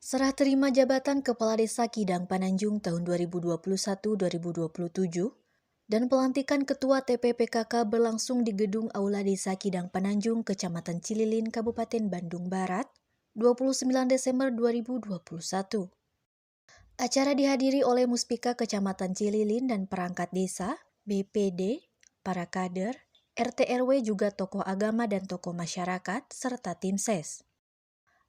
Serah terima jabatan Kepala Desa Kidang Pananjung tahun 2021-2027 dan pelantikan Ketua TPPKK berlangsung di Gedung Aula Desa Kidang Pananjung, Kecamatan Cililin, Kabupaten Bandung Barat, 29 Desember 2021. Acara dihadiri oleh Muspika Kecamatan Cililin dan perangkat desa, BPD, para kader, RT RW juga tokoh agama dan tokoh masyarakat, serta tim ses.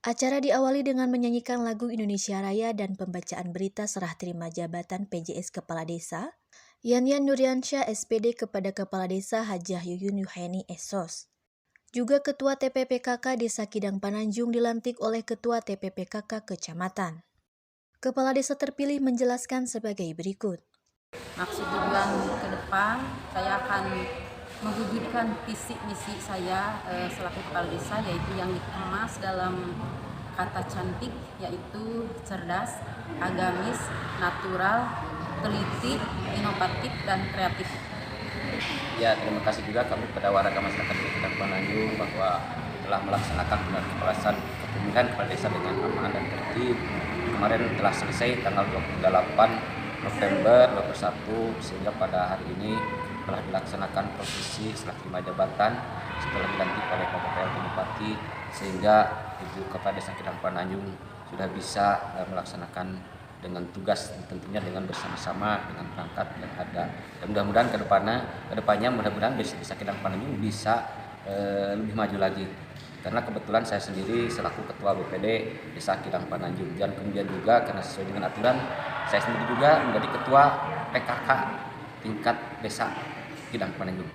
Acara diawali dengan menyanyikan lagu Indonesia Raya dan pembacaan berita serah terima jabatan PJS Kepala Desa, Yanyan Nuryansyah SPD kepada Kepala Desa Hajah Yuyun Yuheni Esos. Juga Ketua TPPKK Desa Kidang Pananjung dilantik oleh Ketua TPPKK Kecamatan. Kepala Desa terpilih menjelaskan sebagai berikut. Maksud tujuan ke depan, saya akan mewujudkan visi misi saya selaku kepala desa, yaitu yang dikemas dalam kata cantik, yaitu cerdas, agamis, natural, teliti, inovatif, dan kreatif. Ya, terima kasih juga kami kepada warga masyarakat di Kidang Pananjung bahwa telah melaksanakan pemilihan kepemilikan kepala desa dengan aman dan tertib. Kemarin telah selesai tanggal 28 November 2021, sehingga pada hari ini telah dilaksanakan prosesi serah terima jabatan setelah dilantik oleh Bapak PLT Bupati, sehingga Ibu Kepala Desa Kidang Pananjung sudah bisa melaksanakan dengan tugas, tentunya dengan bersama-sama dengan perangkat yang ada. Dan mudah-mudahan kedepannya mudah-mudahan Desa Kidang Pananjung bisa lebih maju lagi. Karena kebetulan saya sendiri selaku Ketua BPD Desa Kidang Pananjung, dan kemudian juga karena sesuai dengan aturan saya sendiri juga menjadi Ketua PKK tingkat Desa Kidang Pananjung.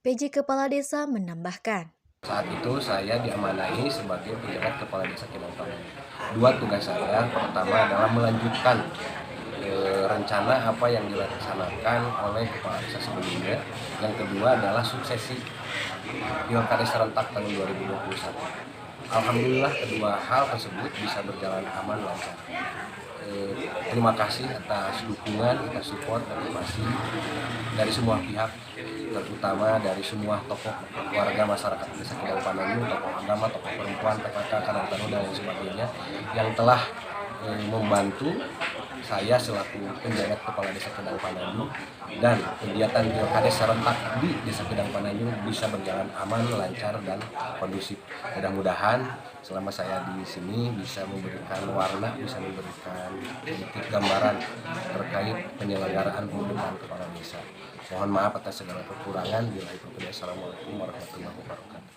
PJ Kepala Desa menambahkan, saat itu saya diamanahi sebagai penjabat Kepala Desa Kidang Pananjung. Dua tugas saya, pertama adalah melanjutkan rencana apa yang dilaksanakan oleh Kepala Desa sebelumnya. Yang kedua adalah suksesi Pilkada serentak tahun 2021. Alhamdulillah kedua hal tersebut bisa berjalan aman lancar. Terima kasih atas dukungan, atas support, motivasi dari semua pihak, terutama dari semua tokoh warga masyarakat Desa Kidang Pananjung, tokoh agama, tokoh perempuan, PKK, Karang Taruna, dan lain sebagainya yang telah membantu saya selaku penjabat Kepala Desa Kidang Pananjung, dan kegiatan pilkada serentak di Desa Kidang Pananjung bisa berjalan aman, lancar, dan kondusif. Mudah-mudahan selama saya di sini bisa memberikan warna, bisa memberikan sedikit gambaran terkait penyelenggaraan pemerintahan kepala desa. Mohon maaf atas segala kekurangan. Assalamualaikum warahmatullahi wabarakatuh.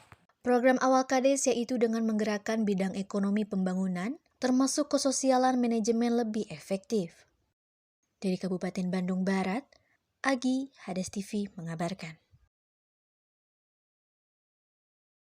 program awal Kades yaitu dengan menggerakkan bidang ekonomi pembangunan, termasuk kesosialan manajemen lebih efektif. Dari Kabupaten Bandung Barat, Agi, Hades TV mengabarkan.